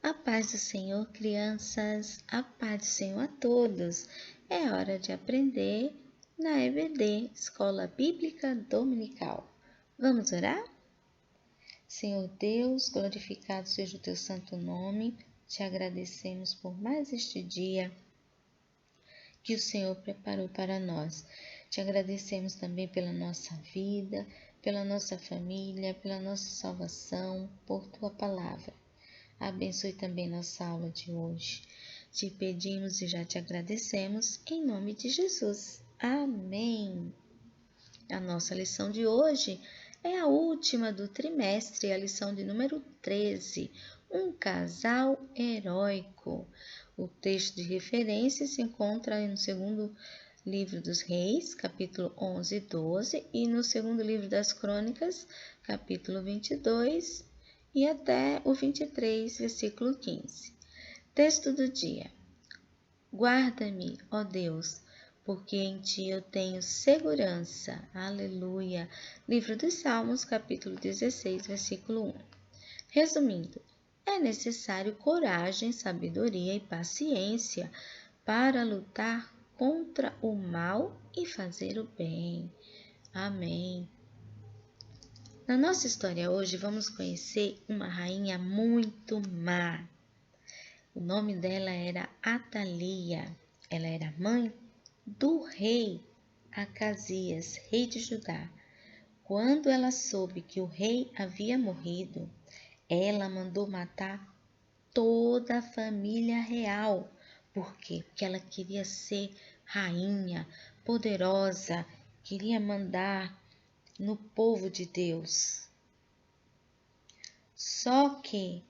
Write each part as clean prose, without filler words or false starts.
A paz do Senhor, crianças, a paz do Senhor a todos. É hora de aprender na EBD, Escola Bíblica Dominical. Vamos orar? Senhor Deus, glorificado seja o teu santo nome. Te agradecemos por mais este dia que o Senhor preparou para nós. Te agradecemos também pela nossa vida, pela nossa família, pela nossa salvação, por tua palavra. Abençoe também nossa aula de hoje. Te pedimos e já te agradecemos, em nome de Jesus. Amém. A nossa lição de hoje é a última do trimestre, a lição de número 13, um casal heróico. O texto de referência se encontra no segundo livro dos Reis, capítulo 11 e 12, e no segundo livro das Crônicas, capítulo 22, e até o 23, versículo 15. Texto do dia. Guarda-me, ó Deus, porque em ti eu tenho segurança. Aleluia. Livro dos Salmos, capítulo 16, versículo 1. Resumindo, é necessário coragem, sabedoria e paciência para lutar contra o mal e fazer o bem. Amém. Na nossa história hoje, vamos conhecer uma rainha muito má. O nome dela era Atalia. Ela era mãe do rei Acasias, rei de Judá. Quando ela soube que o rei havia morrido, ela mandou matar toda a família real. Por quê? Porque ela queria ser rainha, poderosa, queria mandar no povo de Deus. Só que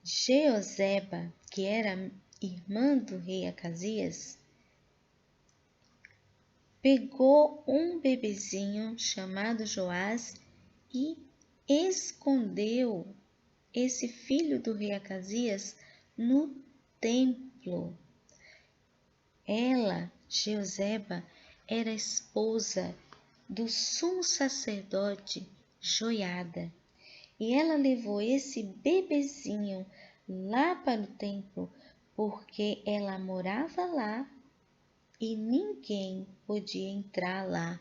Jeoseba, que era irmã do rei Acasias, pegou um bebezinho chamado Joás e escondeu esse filho do rei Acasias no templo. Ela, Jeoseba, era esposa do sumo sacerdote Joiada. E ela levou esse bebezinho lá para o templo, porque ela morava lá e ninguém podia entrar lá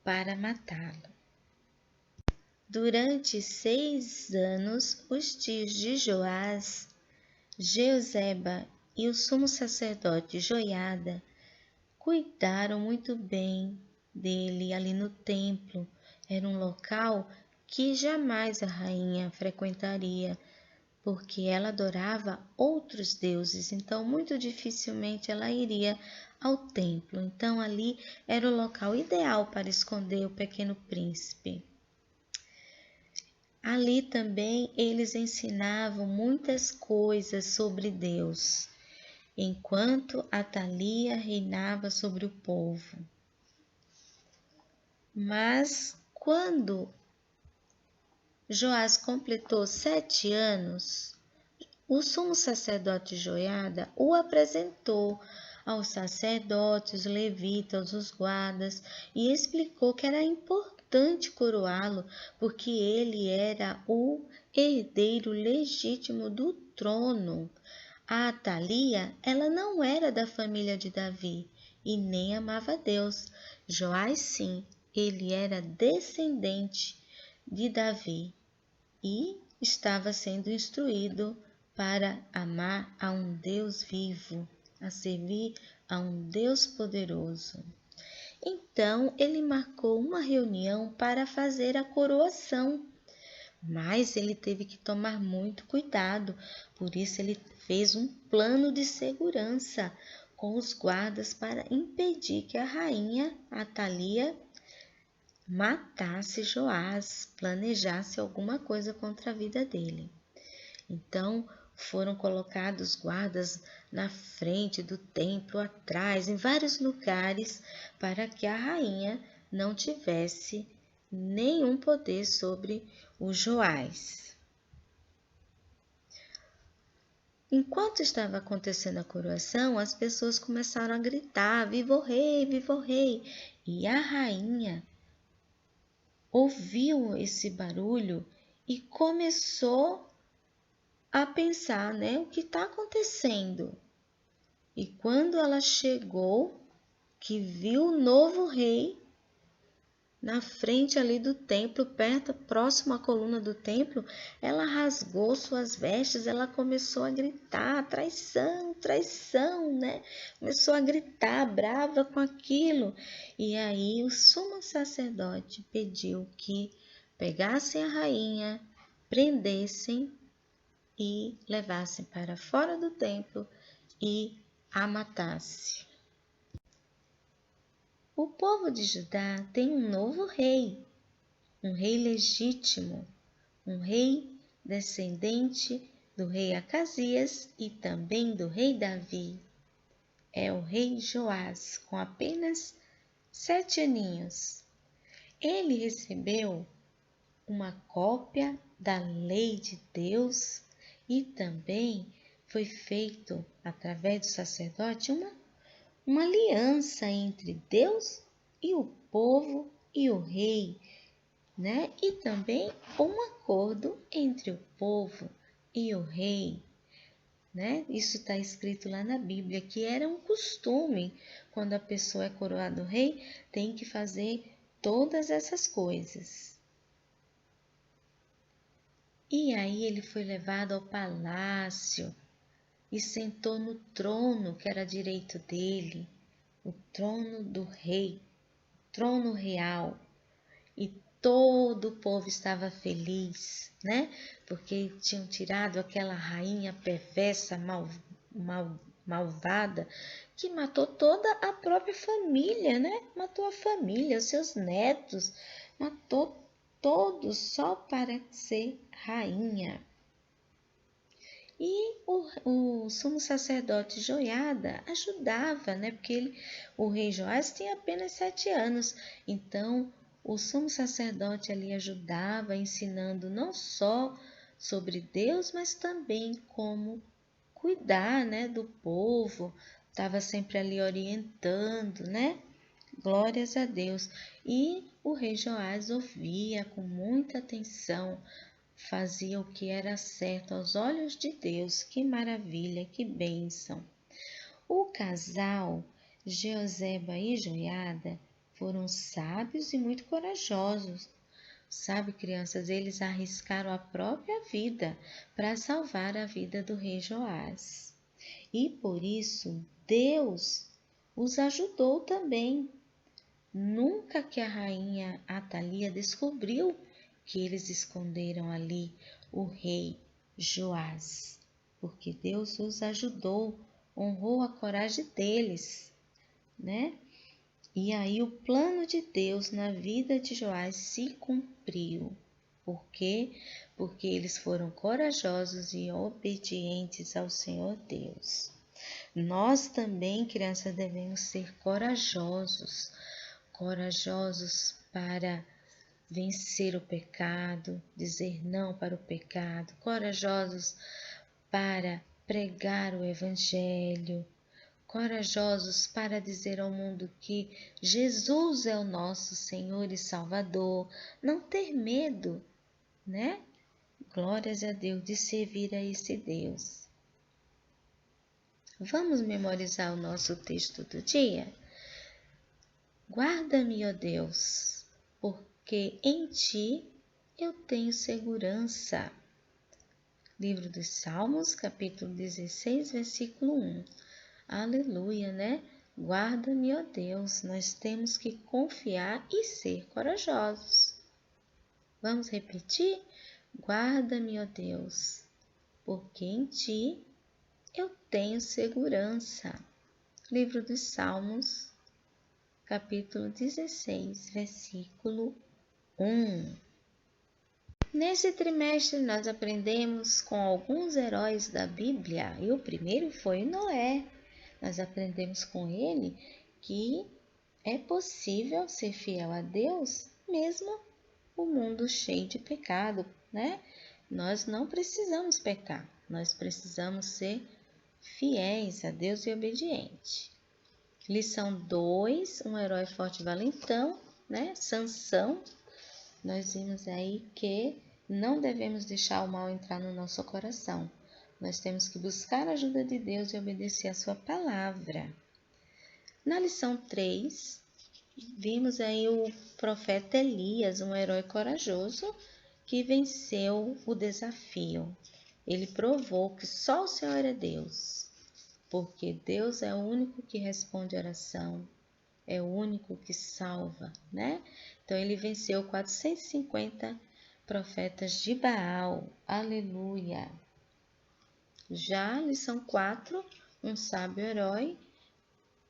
para matá-lo. Durante 6 anos, os tios de Joás, Jeoseba e o sumo sacerdote Joiada cuidaram muito bem dele ali no templo. Era um local que jamais a rainha frequentaria, porque ela adorava outros deuses, então muito dificilmente ela iria ao templo. Então ali era o local ideal para esconder o pequeno príncipe. Ali também eles ensinavam muitas coisas sobre Deus, enquanto Atalia reinava sobre o povo. Mas quando Joás completou 7 anos, o sumo sacerdote Joiada o apresentou aos sacerdotes, os levitas, os guardas e explicou que era importante coroá-lo porque ele era o herdeiro legítimo do trono. A Atalia, ela não era da família de Davi e nem amava Deus. Joás, sim, ele era descendente de Davi e estava sendo instruído para amar a um Deus vivo, a servir a um Deus poderoso. Então, ele marcou uma reunião para fazer a coroação, mas ele teve que tomar muito cuidado, por isso ele fez um plano de segurança com os guardas para impedir que a rainha Atalia matasse Joás, planejasse alguma coisa contra a vida dele. Então foram colocados guardas na frente do templo, atrás, em vários lugares, para que a rainha não tivesse nenhum poder sobre o Joás. Enquanto estava acontecendo a coroação, as pessoas começaram a gritar: "Viva o rei, viva o rei!" E a rainha ouviu esse barulho e começou a pensar, né, o que está acontecendo. E quando ela chegou, que viu o novo rei na frente ali do templo, perto, próximo à coluna do templo, ela rasgou suas vestes, ela começou a gritar, traição, traição, né? Começou a gritar, brava com aquilo. E aí o sumo sacerdote pediu que pegassem a rainha, prendessem e levassem para fora do templo e a matasse. O povo de Judá tem um novo rei, um rei legítimo, um rei descendente do rei Acasias e também do rei Davi. É o rei Joás, com apenas 7 aninhos. Ele recebeu uma cópia da lei de Deus e também foi feito, através do sacerdote, uma aliança entre Deus e o povo e o rei, né? E também um acordo entre o povo e o rei, né? Isso está escrito lá na Bíblia, que era um costume, quando a pessoa é coroada rei, tem que fazer todas essas coisas. E aí ele foi levado ao palácio e sentou no trono que era direito dele, o trono do rei, trono real. E todo o povo estava feliz, né? Porque tinham tirado aquela rainha perversa, malvada, que matou toda a própria família, né? Matou a família, os seus netos, matou todos só para ser rainha. E o sumo sacerdote Joiada ajudava, né? Porque o rei Joás tinha apenas 7 anos. Então, o sumo sacerdote ali ajudava, ensinando não só sobre Deus, mas também como cuidar, né, do povo. Estava sempre ali orientando, né? Glórias a Deus. E o rei Joás ouvia com muita atenção, fazia o que era certo aos olhos de Deus. Que maravilha, que bênção! O casal Jeoseba e Joiada foram sábios e muito corajosos. Sabe, crianças, eles arriscaram a própria vida para salvar a vida do rei Joás. E por isso Deus os ajudou também. Nunca que a rainha Atalia descobriu que eles esconderam ali o rei Joás, porque Deus os ajudou, honrou a coragem deles, né? E aí o plano de Deus na vida de Joás se cumpriu. Por quê? Porque eles foram corajosos e obedientes ao Senhor Deus. Nós também, crianças, devemos ser corajosos para vencer o pecado, dizer não para o pecado, corajosos para pregar o Evangelho, corajosos para dizer ao mundo que Jesus é o nosso Senhor e Salvador, não ter medo, né? Glórias a Deus de servir a esse Deus. Vamos memorizar o nosso texto do dia? Guarda-me, ó Deus, porque em ti eu tenho segurança. Livro dos Salmos, capítulo 16, versículo 1. Aleluia, né? Guarda-me, ó Deus, nós temos que confiar e ser corajosos. Vamos repetir? Guarda-me, ó Deus, porque em ti eu tenho segurança. Livro dos Salmos, capítulo 16, versículo 1. Nesse trimestre nós aprendemos com alguns heróis da Bíblia e o primeiro foi Noé. Nós aprendemos com ele que é possível ser fiel a Deus mesmo o mundo cheio de pecado, né? Nós não precisamos pecar, nós precisamos ser fiéis a Deus e obedientes. Lição 2, um herói forte e valentão, né? Sansão. Nós vimos aí que não devemos deixar o mal entrar no nosso coração. Nós temos que buscar a ajuda de Deus e obedecer a sua palavra. Na lição 3, vimos aí o profeta Elias, um herói corajoso que venceu o desafio. Ele provou que só o Senhor é Deus, porque Deus é o único que responde oração, é o único que salva, né? Então ele venceu 450 profetas de Baal. Aleluia! Já lição 4, um sábio herói,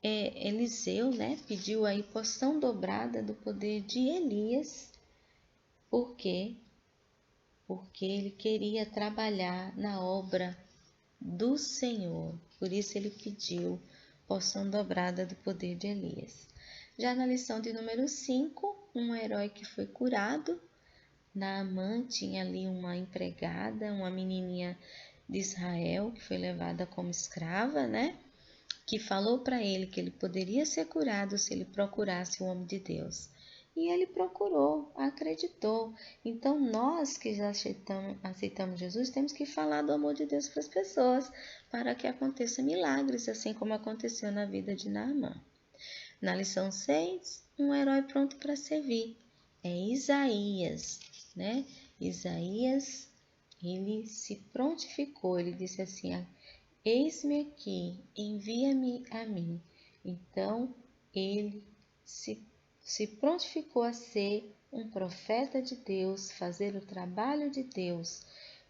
Eliseu, né, pediu aí porção dobrada do poder de Elias. Por quê? Porque ele queria trabalhar na obra do Senhor. Por isso ele pediu porção dobrada do poder de Elias. Já na lição de número 5, um herói que foi curado. Naamã tinha ali uma empregada, uma menininha de Israel, que foi levada como escrava, né? Que falou para ele que ele poderia ser curado se ele procurasse o homem de Deus. E ele procurou, acreditou. Então, nós que já aceitamos Jesus, temos que falar do amor de Deus para as pessoas, para que aconteça milagres, assim como aconteceu na vida de Naamã. Na lição 6, um herói pronto para servir. É Isaías, né? Isaías, ele se prontificou, ele disse assim: eis-me aqui, envia-me a mim. Então, ele se prontificou a ser um profeta de Deus, fazer o trabalho de Deus.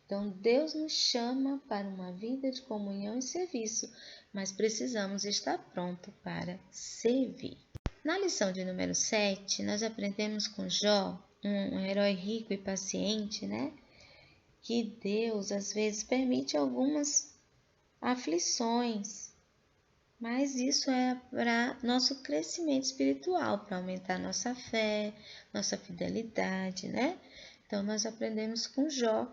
Então, Deus nos chama para uma vida de comunhão e serviço, mas precisamos estar pronto para servir. Na lição de número 7, nós aprendemos com Jó, um herói rico e paciente, né? Que Deus, às vezes, permite algumas aflições, mas isso é para nosso crescimento espiritual, para aumentar nossa fé, nossa fidelidade, né? Então, nós aprendemos com Jó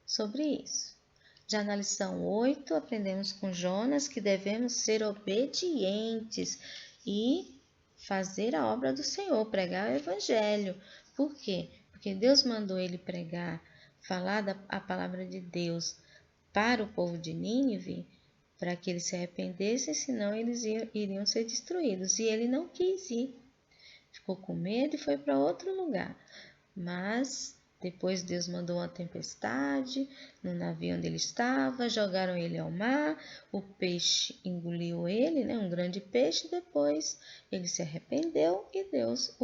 sobre isso. Já na lição 8, aprendemos com Jonas que devemos ser obedientes e fazer a obra do Senhor, pregar o evangelho. Por quê? Porque Deus mandou ele pregar, falar a palavra de Deus para o povo de Nínive, para que eles se arrependessem, senão eles iriam ser destruídos. E ele não quis ir, ficou com medo e foi para outro lugar. Mas depois Deus mandou uma tempestade no navio onde ele estava, jogaram ele ao mar, o peixe engoliu ele, né, um grande peixe. Depois ele se arrependeu e Deus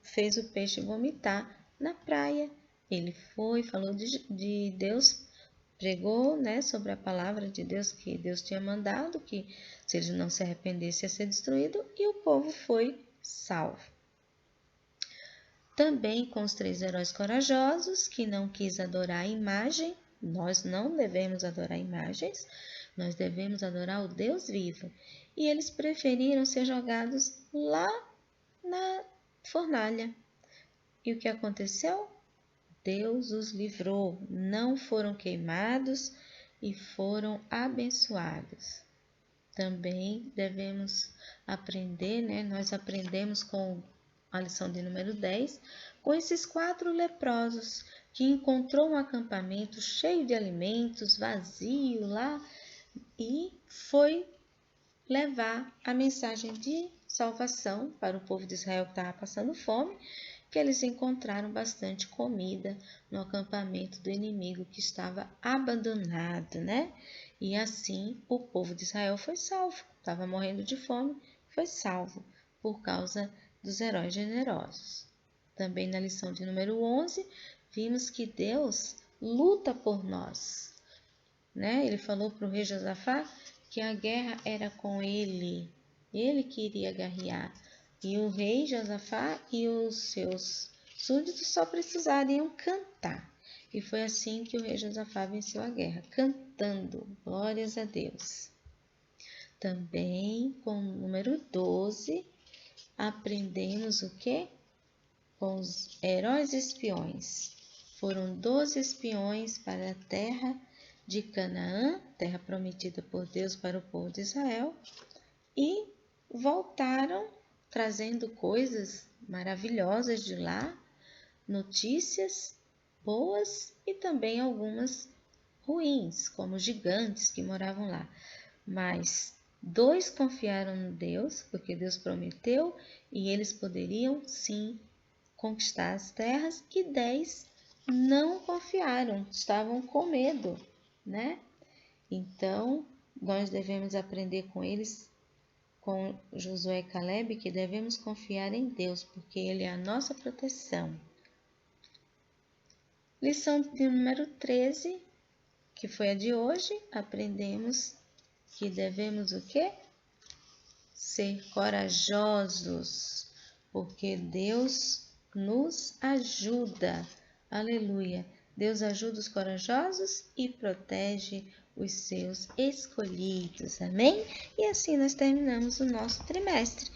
fez o peixe vomitar na praia. Ele foi, falou de Deus, pregou, né, sobre a palavra de Deus que Deus tinha mandado, que se ele não se arrependesse ia ser destruído, e o povo foi salvo. Também com os 3 heróis corajosos, que não quis adorar a imagem. Nós não devemos adorar imagens, nós devemos adorar o Deus vivo. E eles preferiram ser jogados lá na fornalha. E o que aconteceu? Deus os livrou, não foram queimados e foram abençoados. Também devemos aprender, né? Nós aprendemos com a lição de número 10, com esses 4 leprosos que encontrou um acampamento cheio de alimentos, vazio lá, e foi levar a mensagem de salvação para o povo de Israel que estava passando fome, que eles encontraram bastante comida no acampamento do inimigo que estava abandonado, né? E assim o povo de Israel foi salvo, estava morrendo de fome, foi salvo por causa dos heróis generosos. Também na lição de número 11, vimos que Deus luta por nós, né? Ele falou para o rei Josafá que a guerra era com ele que iria guerrear. E o rei Josafá e os seus súditos só precisariam cantar. E foi assim que o rei Josafá venceu a guerra, cantando, glórias a Deus. Também, com o número 12, aprendemos o quê? Com os heróis espiões. Foram 12 espiões para a terra de Canaã, terra prometida por Deus para o povo de Israel, e voltaram trazendo coisas maravilhosas de lá, notícias boas e também algumas ruins, como gigantes que moravam lá. Mas 2 confiaram no Deus, porque Deus prometeu, e eles poderiam sim conquistar as terras, e 10 não confiaram, estavam com medo, né? Então, nós devemos aprender com eles, com Josué e Caleb, que devemos confiar em Deus, porque Ele é a nossa proteção. Lição de número 13, que foi a de hoje, aprendemos que devemos o quê? Ser corajosos, porque Deus nos ajuda. Aleluia! Deus ajuda os corajosos e protege os seus escolhidos. Amém? E assim nós terminamos o nosso trimestre.